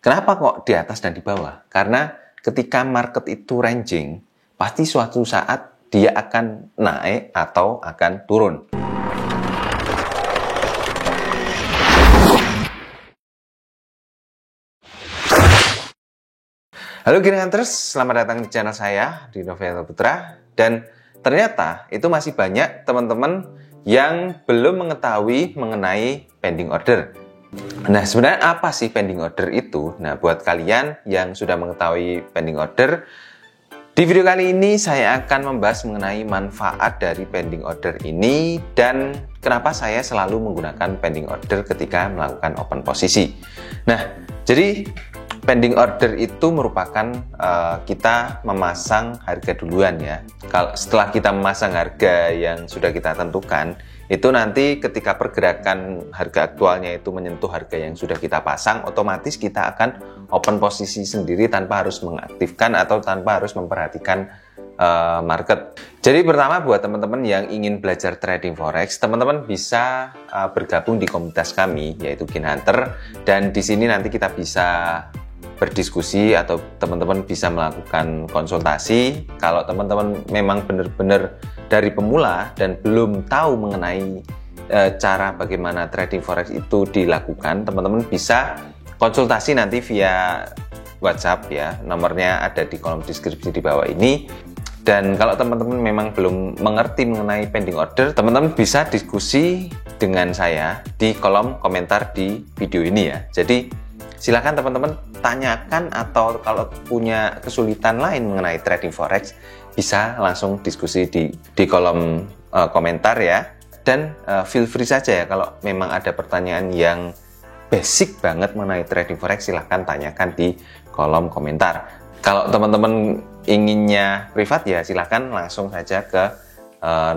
Kenapa kok di atas dan di bawah? Karena ketika market itu ranging, pasti suatu saat dia akan naik atau akan turun. Halo Green Hunters, selamat datang di channel saya, Novianto Putra. Dan ternyata itu masih banyak teman-teman yang belum mengetahui mengenai pending order. Nah, sebenarnya apa sih pending order itu? Nah, buat kalian yang sudah mengetahui pending order, di video kali ini saya akan membahas mengenai manfaat dari pending order ini dan kenapa saya selalu menggunakan pending order ketika melakukan open posisi. Nah, jadi pending order itu merupakan kita memasang harga duluan ya. Setelah kita memasang harga yang sudah kita tentukan, itu nanti ketika pergerakan harga aktualnya itu menyentuh harga yang sudah kita pasang, otomatis kita akan open posisi sendiri tanpa harus mengaktifkan atau tanpa harus memperhatikan market. Jadi pertama buat teman-teman yang ingin belajar trading forex, teman-teman bisa bergabung di komunitas kami yaitu Green Hunter, dan di sini nanti kita bisa berdiskusi atau teman-teman bisa melakukan konsultasi. Kalau teman-teman memang benar-benar dari pemula dan belum tahu mengenai cara bagaimana trading forex itu dilakukan, teman-teman bisa konsultasi nanti via WhatsApp ya. Nomornya ada di kolom deskripsi di bawah ini. Dan kalau teman-teman memang belum mengerti mengenai pending order, teman-teman bisa diskusi dengan saya di kolom komentar di video ini ya. Jadi silakan teman-teman tanyakan, atau kalau punya kesulitan lain mengenai trading forex bisa langsung diskusi di kolom komentar ya. Dan feel free saja ya, kalau memang ada pertanyaan yang basic banget mengenai trading forex, silahkan tanyakan di kolom komentar. Kalau teman-teman inginnya privat ya silahkan langsung saja ke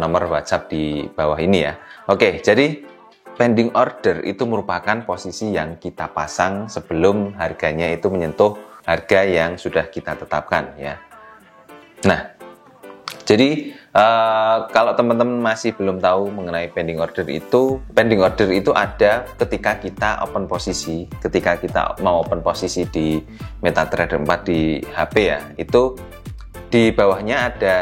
nomor WhatsApp di bawah ini ya. Oke, jadi pending order itu merupakan posisi yang kita pasang sebelum harganya itu menyentuh harga yang sudah kita tetapkan ya. Nah, jadi kalau teman-teman masih belum tahu mengenai pending order itu ada ketika kita open posisi, ketika kita mau open posisi di MetaTrader 4 di HP ya, itu di bawahnya ada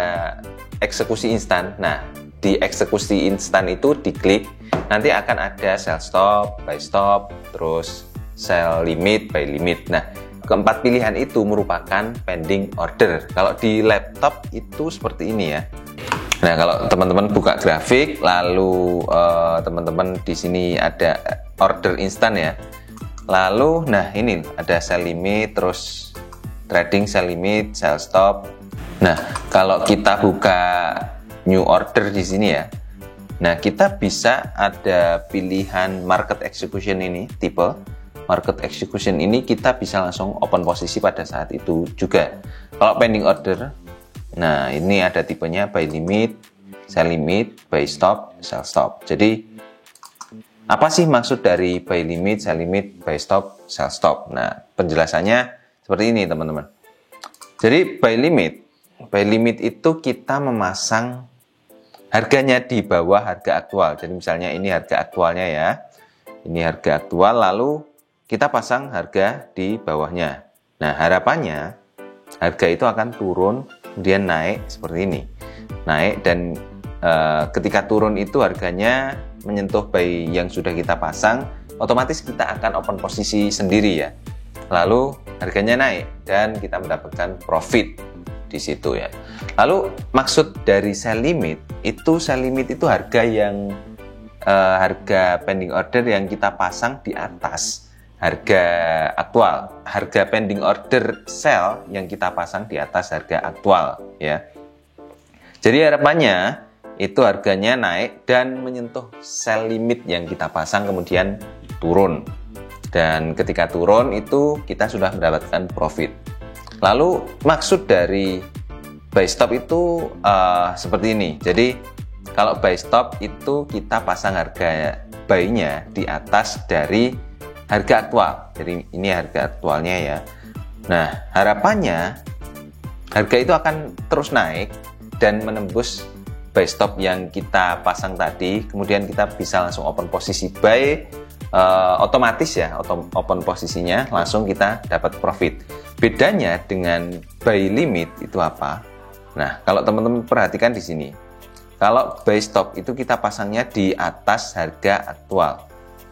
eksekusi instan. Nah, di eksekusi instan itu diklik, nanti akan ada sell stop, buy stop, terus sell limit, buy limit. Nah, keempat pilihan itu merupakan pending order. Kalau di laptop itu seperti ini ya. Nah, kalau teman-teman buka grafik, lalu teman-teman di sini ada order instan ya. Lalu, nah ini ada sell limit, terus trading sell limit, sell stop. Nah, kalau kita buka new order di sini ya. Nah, kita bisa ada pilihan market execution ini, tipe market execution ini kita bisa langsung open posisi pada saat itu juga. Kalau pending order, nah ini ada tipenya buy limit, sell limit, buy stop, sell stop. Jadi apa sih maksud dari buy limit, sell limit, buy stop, sell stop? Nah, penjelasannya seperti ini teman-teman. Jadi buy limit itu kita memasang harganya di bawah harga aktual. Jadi misalnya ini harga aktualnya ya. Ini harga aktual, lalu kita pasang harga di bawahnya. Nah, harapannya harga itu akan turun kemudian naik seperti ini. Naik, dan ketika turun itu harganya menyentuh buy yang sudah kita pasang, otomatis kita akan open posisi sendiri ya. Lalu harganya naik dan kita mendapatkan profit di situ ya. Lalu maksud dari sell limit itu harga yang harga pending order yang kita pasang di atas harga aktual. Harga pending order sell yang kita pasang di atas harga aktual ya. Jadi harapannya itu harganya naik dan menyentuh sell limit yang kita pasang kemudian turun. Dan ketika turun itu kita sudah mendapatkan profit. Lalu maksud dari buy stop itu seperti ini. Jadi kalau buy stop itu kita pasang harga buy-nya di atas dari harga aktual. Jadi ini harga aktualnya ya. Nah, harapannya harga itu akan terus naik dan menembus buy stop yang kita pasang tadi. Kemudian kita bisa langsung open posisi buy otomatis ya, open posisinya langsung kita dapat profit. Bedanya dengan buy limit itu apa? Nah, kalau teman-teman perhatikan di sini, kalau buy stop itu kita pasangnya di atas harga aktual.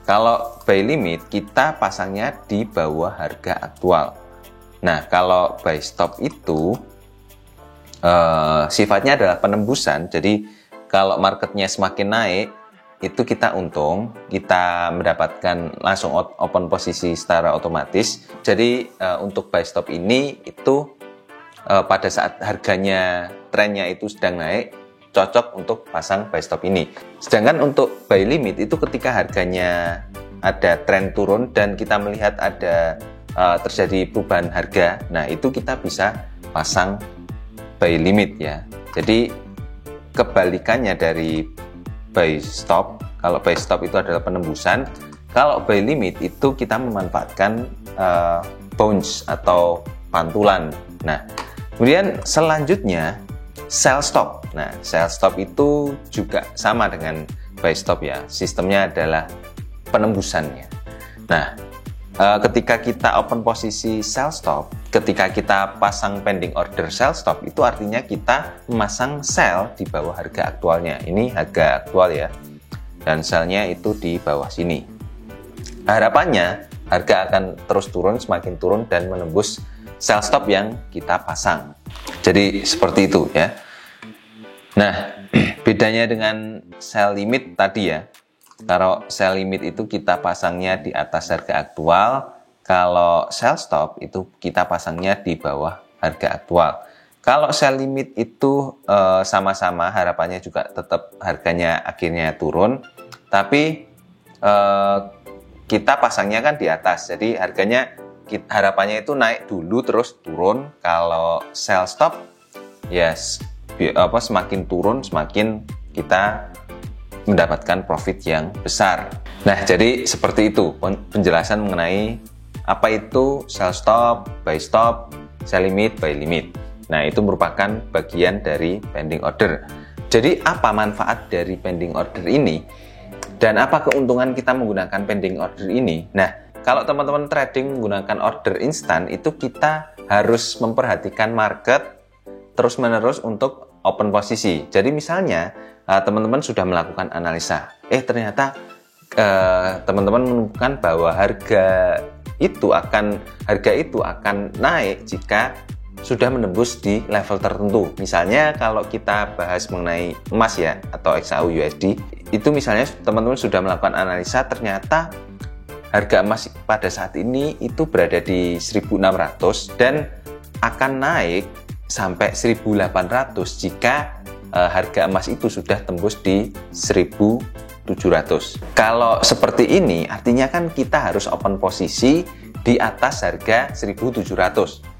Kalau buy limit kita pasangnya di bawah harga aktual. Nah, kalau buy stop itu sifatnya adalah penembusan. Jadi kalau marketnya semakin naik, itu kita untung, kita mendapatkan langsung open posisi secara otomatis. Jadi untuk buy stop ini itu pada saat harganya trennya itu sedang naik, cocok untuk pasang buy stop ini. Sedangkan untuk buy limit itu ketika harganya ada tren turun dan kita melihat ada terjadi perubahan harga, nah itu kita bisa pasang buy limit ya. Jadi kebalikannya dari buy stop, kalau buy stop itu adalah penembusan, kalau buy limit itu kita memanfaatkan bounce atau pantulan. Nah, kemudian selanjutnya sell stop. Nah, sell stop itu juga sama dengan buy stop ya. Sistemnya adalah penembusannya. Nah, ketika kita open posisi sell stop, ketika kita pasang pending order sell stop, itu artinya kita memasang sell di bawah harga aktualnya. Ini harga aktual ya. Dan sellnya itu di bawah sini. Harapannya harga akan terus turun, semakin turun dan menembus sell stop yang kita pasang. Jadi seperti itu ya. Nah, bedanya dengan sell limit tadi ya. Kalau sell limit itu kita pasangnya di atas harga aktual, kalau sell stop itu kita pasangnya di bawah harga aktual. Kalau sell limit itu sama-sama, harapannya juga tetap harganya akhirnya turun, tapi kita pasangnya kan di atas, jadi harganya harapannya itu naik dulu terus turun. Kalau sell stop yes, semakin turun semakin kita mendapatkan profit yang besar. Nah, jadi seperti itu penjelasan mengenai apa itu sell stop, buy stop, sell limit, buy limit. Nah, itu merupakan bagian dari pending order. Jadi apa manfaat dari pending order ini? Dan apa keuntungan kita menggunakan pending order ini? Nah, kalau teman-teman trading menggunakan order instan, itu kita harus memperhatikan market terus-menerus untuk open posisi. Jadi misalnya teman-teman sudah melakukan analisa, ternyata teman-teman menemukan bahwa harga itu akan naik jika sudah menembus di level tertentu. Misalnya kalau kita bahas mengenai emas ya, atau XAU USD, itu misalnya teman-teman sudah melakukan analisa, ternyata harga emas pada saat ini itu berada di 1.600 dan akan naik sampai 1.800 jika harga emas itu sudah tembus di 1.700. Kalau seperti ini artinya kan kita harus open posisi di atas harga 1.700.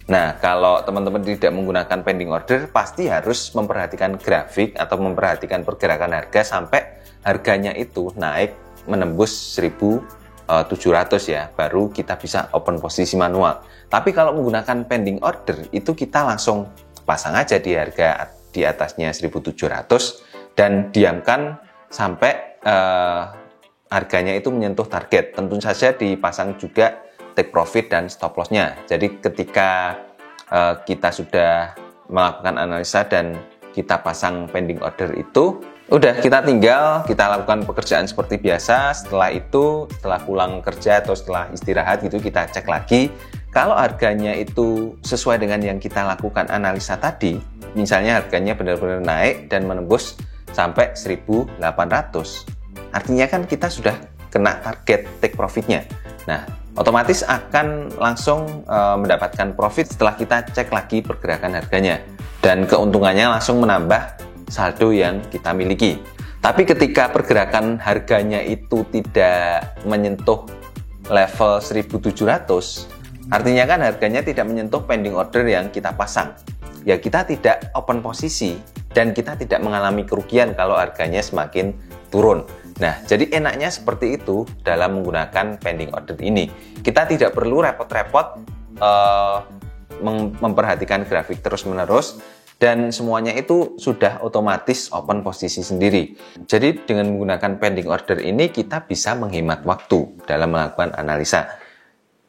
Nah, kalau teman-teman tidak menggunakan pending order, pasti harus memperhatikan grafik atau memperhatikan pergerakan harga sampai harganya itu naik menembus 1.700 ya, baru kita bisa open posisi manual. Tapi kalau menggunakan pending order, itu kita langsung pasang aja di harga di atasnya 1.700 dan diamkan sampai harganya itu menyentuh target. Tentu saja dipasang juga take profit dan stop loss-nya. Jadi ketika kita sudah melakukan analisa dan kita pasang pending order itu, udah kita tinggal kita lakukan pekerjaan seperti biasa. Setelah itu, setelah pulang kerja atau setelah istirahat gitu, kita cek lagi. Kalau harganya itu sesuai dengan yang kita lakukan analisa tadi, misalnya harganya benar-benar naik dan menembus sampai 1.800, artinya kan kita sudah kena target take profitnya. Nah, otomatis akan langsung mendapatkan profit setelah kita cek lagi pergerakan harganya, dan keuntungannya langsung menambah saldo yang kita miliki. Tapi ketika pergerakan harganya itu tidak menyentuh level 1.700, artinya kan harganya tidak menyentuh pending order yang kita pasang. Ya, kita tidak open posisi dan kita tidak mengalami kerugian kalau harganya semakin turun. Nah, jadi enaknya seperti itu dalam menggunakan pending order ini. Kita tidak perlu repot-repot memperhatikan grafik terus-menerus. dan semuanya itu sudah otomatis open posisi sendiri. Jadi dengan menggunakan pending order ini kita bisa menghemat waktu dalam melakukan analisa.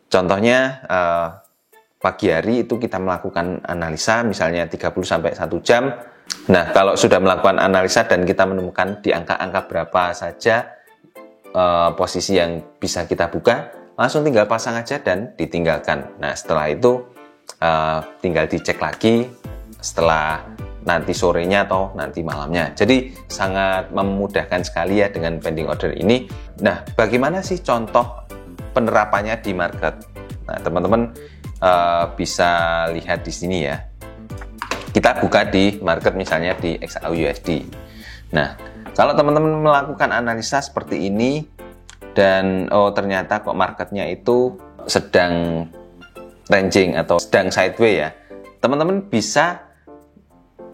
Contohnya pagi hari itu kita melakukan analisa misalnya 30-1 jam. Nah, kalau sudah melakukan analisa dan kita menemukan di angka-angka berapa saja posisi yang bisa kita buka, langsung tinggal pasang aja dan ditinggalkan. Nah, setelah itu tinggal dicek lagi setelah nanti sorenya atau nanti malamnya. Jadi sangat memudahkan sekali ya dengan pending order ini. Nah, bagaimana sih contoh penerapannya di market? Nah, teman-teman bisa lihat di sini ya. Kita buka di market misalnya di XAUUSD. Nah, kalau teman-teman melakukan analisa seperti ini dan ternyata kok marketnya itu sedang ranging atau sedang sideways ya, teman-teman bisa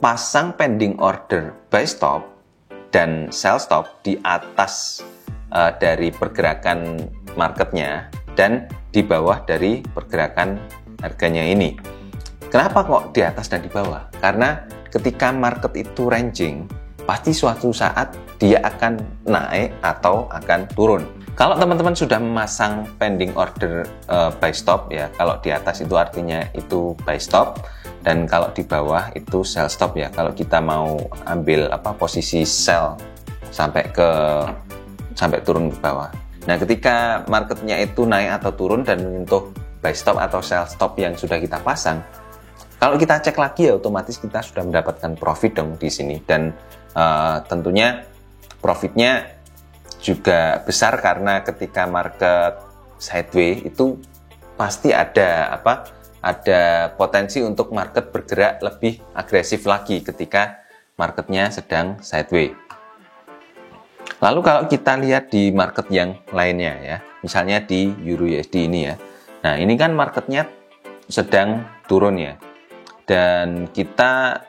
pasang pending order buy stop dan sell stop di atas dari pergerakan marketnya dan di bawah dari pergerakan harganya ini. Kenapa kok di atas dan di bawah? Karena ketika market itu ranging, pasti suatu saat dia akan naik atau akan turun. Kalau teman-teman sudah memasang pending order buy stop ya, kalau di atas itu artinya itu buy stop, dan kalau di bawah itu sell stop ya. Kalau kita mau ambil posisi sell sampai turun ke bawah. Nah, ketika marketnya itu naik atau turun dan menyentuh buy stop atau sell stop yang sudah kita pasang, kalau kita cek lagi ya otomatis kita sudah mendapatkan profit dong di sini, dan tentunya profitnya juga besar karena ketika market sideways itu pasti ada potensi untuk market bergerak lebih agresif lagi ketika marketnya sedang sideways. Lalu kalau kita lihat di market yang lainnya ya, misalnya di EURUSD ini ya. Nah, ini kan marketnya sedang turun ya. Dan kita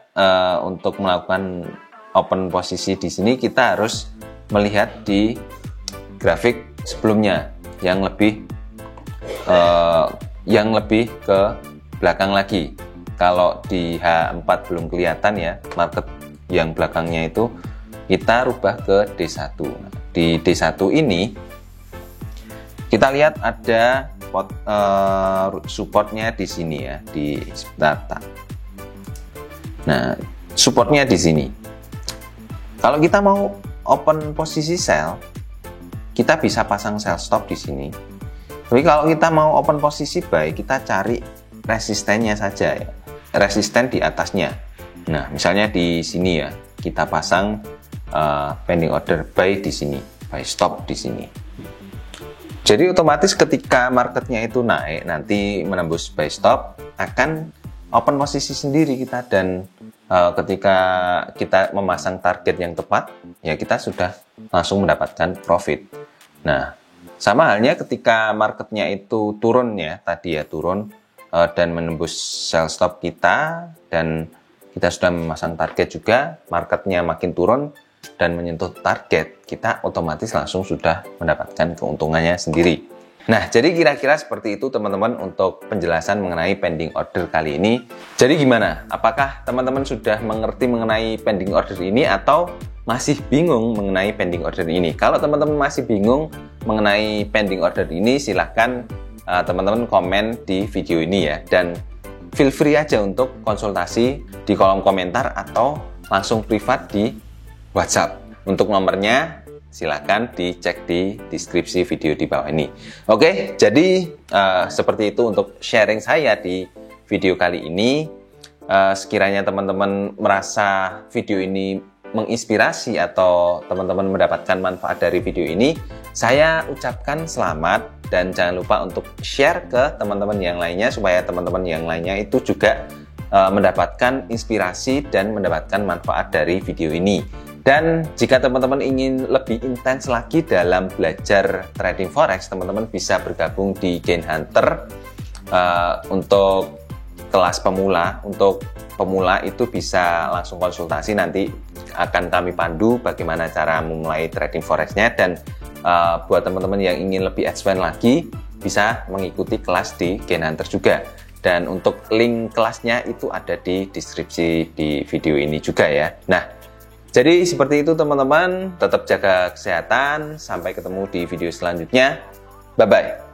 untuk melakukan open posisi di sini kita harus melihat di grafik sebelumnya yang lebih ke belakang lagi. Kalau di H4 belum kelihatan ya, market yang belakangnya itu kita rubah ke D1. Di D1 ini kita lihat ada supportnya di sini ya, di data. Nah, supportnya di sini. Kalau kita mau open posisi sell, kita bisa pasang sell stop di sini. Tapi kalau kita mau open posisi buy, kita cari resistennya saja ya. Resisten di atasnya. Nah, misalnya di sini ya, kita pasang pending order buy di sini, buy stop di sini. Jadi otomatis ketika marketnya itu naik, nanti menembus buy stop, akan open posisi sendiri kita, dan ketika kita memasang target yang tepat, ya kita sudah langsung mendapatkan profit. Nah, sama halnya ketika marketnya itu turun ya, tadi ya turun dan menembus sell stop kita, dan kita sudah memasang target juga, marketnya makin turun dan menyentuh target, kita otomatis langsung sudah mendapatkan keuntungannya sendiri. Nah, jadi kira-kira seperti itu teman-teman untuk penjelasan mengenai pending order kali ini. Jadi gimana? Apakah teman-teman sudah mengerti mengenai pending order ini atau masih bingung mengenai pending order ini? Kalau teman-teman masih bingung mengenai pending order ini, silahkan teman-teman komen di video ini ya. Dan feel free aja untuk konsultasi di kolom komentar atau langsung privat di WhatsApp. Untuk nomornya silahkan dicek di deskripsi video di bawah ini. Oke, jadi seperti itu untuk sharing saya di video kali ini. Sekiranya teman-teman merasa video ini menginspirasi atau teman-teman mendapatkan manfaat dari video ini, saya ucapkan selamat dan jangan lupa untuk share ke teman-teman yang lainnya supaya teman-teman yang lainnya itu juga mendapatkan inspirasi dan mendapatkan manfaat dari video ini. Dan jika teman-teman ingin lebih intens lagi dalam belajar trading forex, teman-teman bisa bergabung di Gain Hunter untuk kelas pemula. Untuk pemula itu bisa langsung konsultasi, nanti akan kami pandu bagaimana cara memulai trading forexnya. Dan buat teman-teman yang ingin lebih advance lagi, bisa mengikuti kelas di Gain Hunter juga. Dan untuk link kelasnya itu ada di deskripsi di video ini juga ya. Nah, jadi seperti itu teman-teman, tetap jaga kesehatan, sampai ketemu di video selanjutnya. Bye-bye.